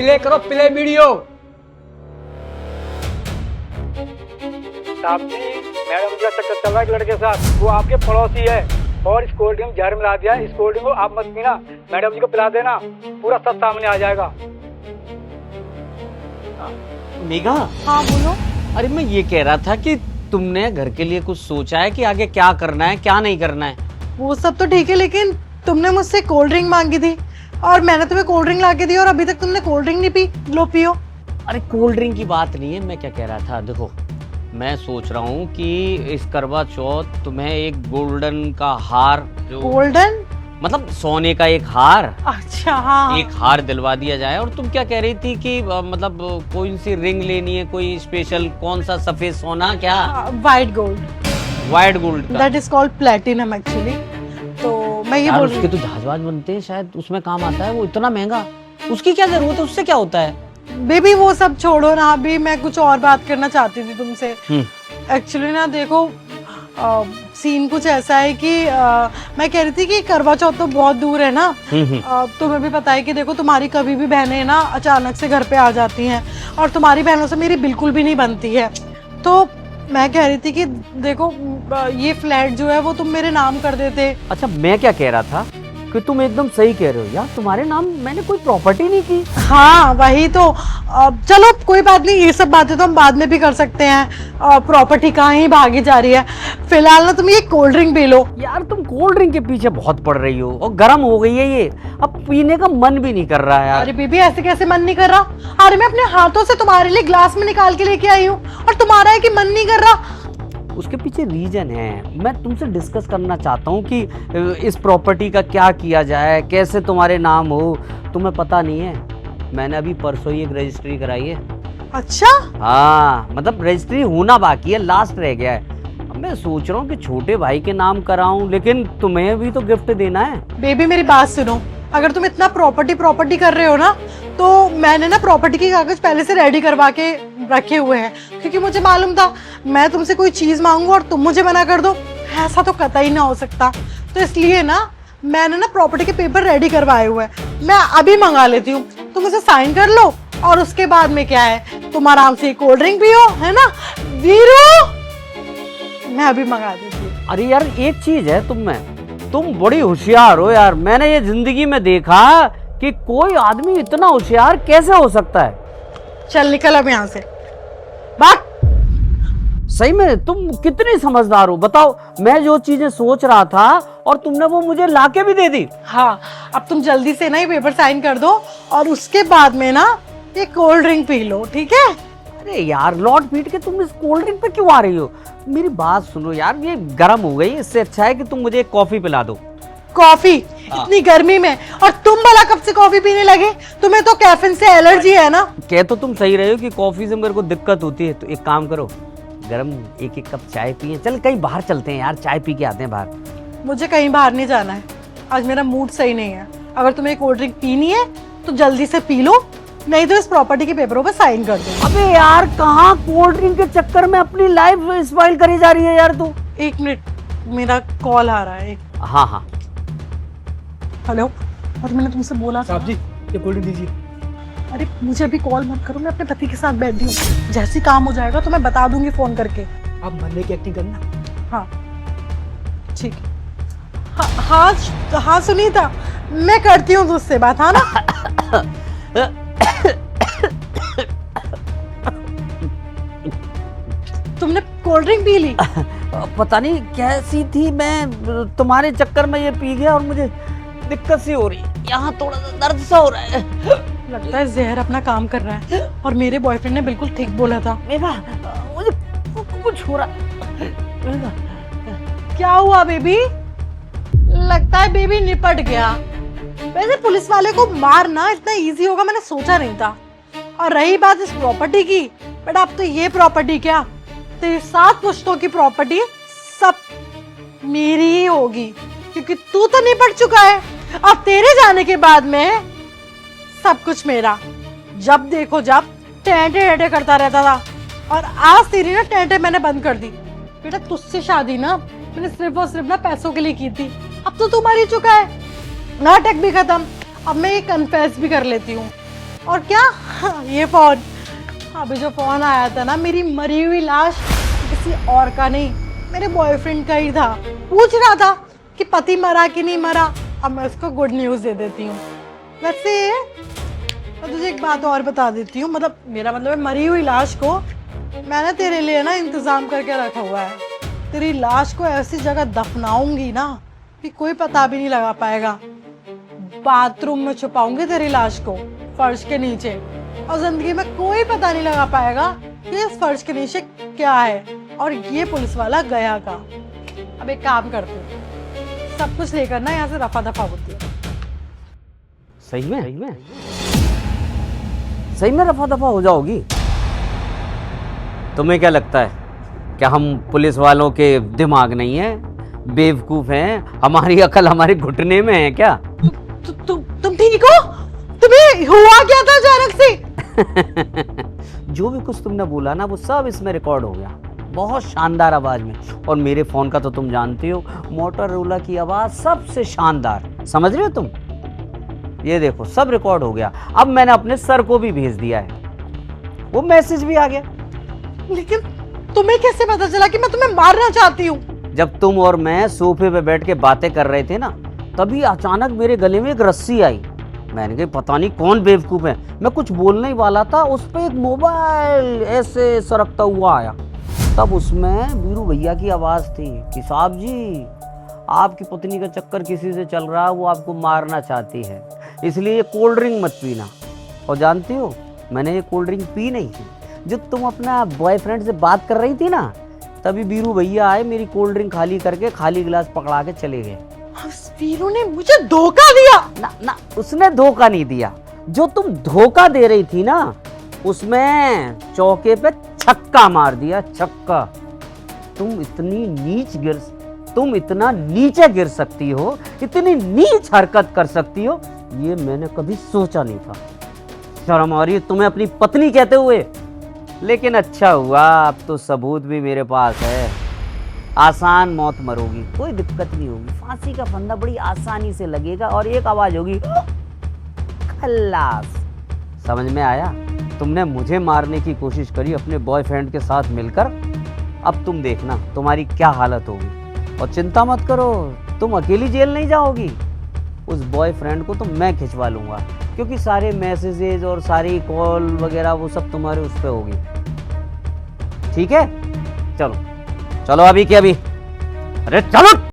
Play करो, play video. साहब जी, madam का चक्कर चल रहा है एक लड़के के साथ, वो आपके पड़ोसी है और इस कोल्ड ड्रिंक जहर मिला दिया है। इस कोल्ड ड्रिंक को आप मत पीना, मैडम जी को पिला देना, पूरा सब सामने आ जाएगा। मेघा, हाँ बोलो। अरे मैं ये कह रहा था कि तुमने घर के लिए कुछ सोचा है कि आगे क्या करना है क्या नहीं करना है? वो सब तो ठीक है, लेकिन तुमने मुझसे कोल्ड ड्रिंक मांगी थी और मैंने तुम्हें कोल्ड ड्रिंक ला के दी और अभी तक तुमने कोल्ड ड्रिंक नहीं पी। लो पियो। अरे कोल्ड ड्रिंक की बात नहीं है, मैं क्या कह रहा था, देखो मैं सोच रहा हूँ कि इस करवा चौथ तुम्हें एक गोल्डन का हार, जो गोल्डन मतलब सोने का एक हार, अच्छा हाँ, एक हार दिलवा दिया जाए। और तुम क्या कह रही थी कि मतलब कोई सी रिंग लेनी है, कोई स्पेशल, कौन सा, सफेद सोना क्या? White gold. वाइट गोल्ड का? That is called platinum actually. तो मैं ये यार बोल उसके तो जहाज बनते हैं, शायद उसमें काम आता है। वो इतना महंगा, उसकी क्या जरूरत है, उससे क्या होता है? बेबी वो सब छोड़ो ना, अभी मैं कुछ और बात करना चाहती थी तुमसे। एक्चुअली ना देखो, सीन कुछ ऐसा है कि मैं कह रही थी कि करवा चौथ तो बहुत दूर है ना। तुम्हें भी पता है कि देखो तुम्हारी कभी भी बहनें ना अचानक से घर पे आ जाती हैं और तुम्हारी बहनों से मेरी बिल्कुल भी नहीं बनती है। तो मैं कह रही थी कि देखो ये फ्लैट जो है वो तुम मेरे नाम कर देते। अच्छा, मैं क्या कह रहा था कि तुम एकदम सही कह रहे हो यार, तुम्हारे नाम मैंने कोई प्रॉपर्टी नहीं की। हाँ वही तो। चलो कोई बात नहीं, ये सब बातें तो हम बाद में भी कर सकते हैं। प्रॉपर्टी कहाँ ही भागी जा रही है, फिलहाल ना तुम ये कोल्ड ड्रिंक पी लो। यार तुम कोल्ड ड्रिंक के पीछे बहुत पड़ रही हो और गर्म हो गई है ये, अब पीने का मन भी नहीं कर रहा है यार। अरे बेबी ऐसे कैसे मन नहीं कर रहा? अरे मैं अपने हाथों से तुम्हारे लिए ग्लास में निकाल के लेके आई हूँ और तुम्हारा है कि मन नहीं कर रहा। उसके पीछे रीजन है, मैं तुमसे डिस्कस करना चाहता हूँ कि इस प्रॉपर्टी का क्या किया जाए, कैसे तुम्हारे नाम हो। तुम्हें पता नहीं है, मैंने अभी परसों ही एक रजिस्ट्री कराई है। अच्छा? हाँ, मतलब रजिस्ट्री होना बाकी है, लास्ट रह गया है। अब मैं सोच रहा हूँ कि छोटे भाई के नाम कराऊं, लेकिन तुम्हें भी तो गिफ्ट देना है। बेबी मेरी बात सुनो, अगर तुम इतना प्रॉपर्टी कर रहे हो ना, तो मैंने ना प्रॉपर्टी के कागज पहले से रेडी करवा के रखे हुए हैं, क्योंकि मुझे मालूम था मैं तुमसे कोई चीज मांगू और तुम मुझे मना कर दो, ऐसा तो कतई ना हो सकता। तो इसलिए ना मैंने ना प्रॉपर्टी के पेपर रेडी करवाए हुए हैं, मैं अभी मंगा लेती हूँ, तुम उसे साइन कर लो और उसके बाद में क्या है, तुम आराम से कोल्ड ड्रिंक पियो, है ना वीरू? मैं अभी मंगा देती हूँ। अरे यार एक चीज है तुम बड़ी होशियार हो यार। मैंने ये जिंदगी में देखा कि कोई आदमी इतना होशियार कैसे हो सकता है। चल निकल अब यहाँ से, बात। सही में तुम कितनी समझदार हो, बताओ। मैं जो चीजें सोच रहा था और तुमने वो मुझे लाके भी दे दी। हाँ अब तुम जल्दी से ना ये पेपर साइन कर दो और उसके बाद में ना ये कोल्ड ड्रिंक पी लो, ठीक है? अरे यार लौट पीट के तुम इस कोल्ड ड्रिंक पे क्यों आ रही हो? मेरी बात सुनो यार, ये गर्म हो गई, इससे अच्छा है कि तुम मुझे एक कॉफी पिला दो। कॉफी? इतनी गर्मी में? और तुम भला कब से कॉफी पीने लगे? तुम्हें तो कैफीन से एलर्जी है ना। कह तो तुम सही रहे हो कि कॉफी से मेरे को दिक्कत होती है, तो एक काम करो, गरम एक एक कप चाय पिए। चल कहीं बाहर चलते हैं यार, चाय पी के आते हैं बाहर। मुझे कहीं बाहर नहीं जाना है, आज मेरा मूड सही नहीं है। अगर तुम्हें कोल्ड ड्रिंक पीनी है तो जल्दी से पी लो, नहीं तो इस प्रॉपर्टी के पेपरों पे साइन कर दो। अबे यार कहाँ कोल्ड ड्रिंक के चक्कर में अपनी लाइफ स्पॉइल करी जा रही है यार तू। एक मिनट, मेरा कॉल आ रहा है। हाँ हाँ हेलो, और मैंने तुमसे बोला था। साहब जी ये कोल्ड ड्रिंक दीजिए। अरे मुझे अभी कॉल मत करो, मैं अपने पति के साथ बैठी हूँ, जैसे काम हो जाएगा तो मैं बता दूंगी फोन करके। आप मरने की एक्टिंग करना। हाँ ठीक है। हाँ हाँ सुनीता, मैं करती हूँ तुझसे बात, हाँ ना? तुमने कोल्ड ड्रिंक पी ली? पता नहीं कैसी थी, मैं तुम्हारे चक्कर में ये पी गया और मुझे दिक्कत सी हो रही है, यहाँ थोड़ा सा दर्द सा हो रहा है। लगता है जहर अपना काम कर रहा है और मेरे बॉयफ्रेंड ने बिल्कुल ठीक बोला था। मेरा मुझे कुछ हो रहा। क्या हुआ बेबी? लगता है बेबी निपट गया। वैसे पुलिस वाले को मारना इतना इजी होगा मैंने सोचा नहीं था। और रही बात इस प्रॉपर्टी की, बट अब तो ये प्रॉपर्टी क्या, तेरी 7 पुश्तों की प्रॉपर्टी सब मेरी ही होगी, क्योंकि तू तो निपट चुका है। अब तेरे जाने के बाद में सब कुछ मेरा। जब देखो जब टेंटे करता रहता था, और आज तेरी ना टेंटे मैंने बंद कर दी। बेटा तुझसे शादी ना मैंने सिर्फ और सिर्फ ना पैसों के लिए की थी, अब तो तू मर ही चुका है, नाटक भी खत्म। अब मैं ये कन्फेस भी कर लेती हूँ, और क्या ये फोन, अभी जो फोन आया था ना, मेरी मरी हुई लाश किसी और का नहीं, मेरे बॉयफ्रेंड का ही था। पूछ रहा था कि पति मरा कि नहीं मरा। अब मैं उसको गुड न्यूज़ दे देती हूँ। वैसे मैं तुझे एक बात और बता देती हूँ, मतलब मेरा मतलब है मरी हुई लाश को मैंने तेरे लिए ना इंतजाम करके रखा हुआ है। तेरी लाश को ऐसी जगह दफनाऊंगी ना कि कोई पता भी नहीं लगा पाएगा। बाथरूम में छुपाऊंगी तेरी लाश को, फर्श के नीचे, और जिंदगी में कोई पता नहीं लगा पाएगा कि इस फर्श के नीचे क्या है और ये पुलिस वाला गया का। अब एक काम करती हूँ, सब कुछ लेकर ना यहाँ से रफा दफा होती है। सही में रफा दफा हो जाओगी? तुम्हें क्या लगता है क्या हम पुलिस वालों के दिमाग नहीं है, बेवकूफ हैं? हमारी अकल हमारे घुटने में है क्या? तुम ठीक हो? तुम्हें हुआ क्या था अचानक से? जो भी कुछ तुमने बोला ना वो सब इसमें रिकॉर्ड हो गया, बहुत शानदार आवाज में। और मेरे फोन का तो तुम जानते हो, मोटोरोला की आवाज सबसे शानदार, समझ रहे हो तुम? ये देखो सब रिकॉर्ड हो गया। अब मैंने अपने सर को भी भेज दिया है, वो मैसेज भी आ गया। लेकिन तुम्हें कैसे पता चला कि मैं तुम्हें मारना चाहती हूँ? जब तुम और मैं सोफे पे बैठ के बातें कर रहे थे ना, तभी अचानक मेरे गले में एक रस्सी आई। मैंने कहा पता नहीं कौन बेवकूफ है, मैं कुछ बोलने ही वाला था, उस पे एक मोबाइल ऐसे सरकता हुआ आया। तब उसमें बीरू भैया की आवाज थी कि साहब जी, आपकी पत्नी का चक्कर किसी से चल रहा है, वो आपको मारना चाहती है, इसलिए ये कोल्ड ड्रिंक मत पीना। और जानती हो मैंने ये कोल्ड ड्रिंक पी नहीं थी। जब तुम अपना बॉयफ्रेंड से बात कर रही थी ना, तभी बीरू भैया आए, मेरी कोल्ड ड्रिंक खाली करके खाली गिलास पकड़ा के चले गए। वीरू ने मुझे धोखा दिया? ना, उसने धोखा नहीं दिया। जो तुम धोखा दे रही थी ना, उसमें चौके पे छक्का मार दिया, छक्का। तुम इतना नीचे गिर सकती हो, इतनी नीच हरकत कर सकती हो, ये मैंने कभी सोचा नहीं था। शर्म आ रही है तुम्हें अपनी पत्नी कहते हुए, लेकिन अच्छा हुआ अब तो सबूत भी मेरे पास है। आसान मौत मरोगी, कोई दिक्कत नहीं होगी, फांसी का फंदा बड़ी आसानी से लगेगा और एक आवाज होगी, खल्लास। समझ में आया? तुमने मुझे मारने की कोशिश करी अपने बॉयफ्रेंड के साथ मिलकर, अब तुम देखना तुम्हारी क्या हालत होगी। और चिंता मत करो, तुम अकेली जेल नहीं जाओगी, उस बॉयफ्रेंड को तो मैं खिंचवा लूंगा, क्योंकि सारे मैसेजेस और सारी कॉल वगैरह वो सब तुम्हारे उस पे होगी। ठीक है, चलो चलो अभी के अभी, अरे चलो।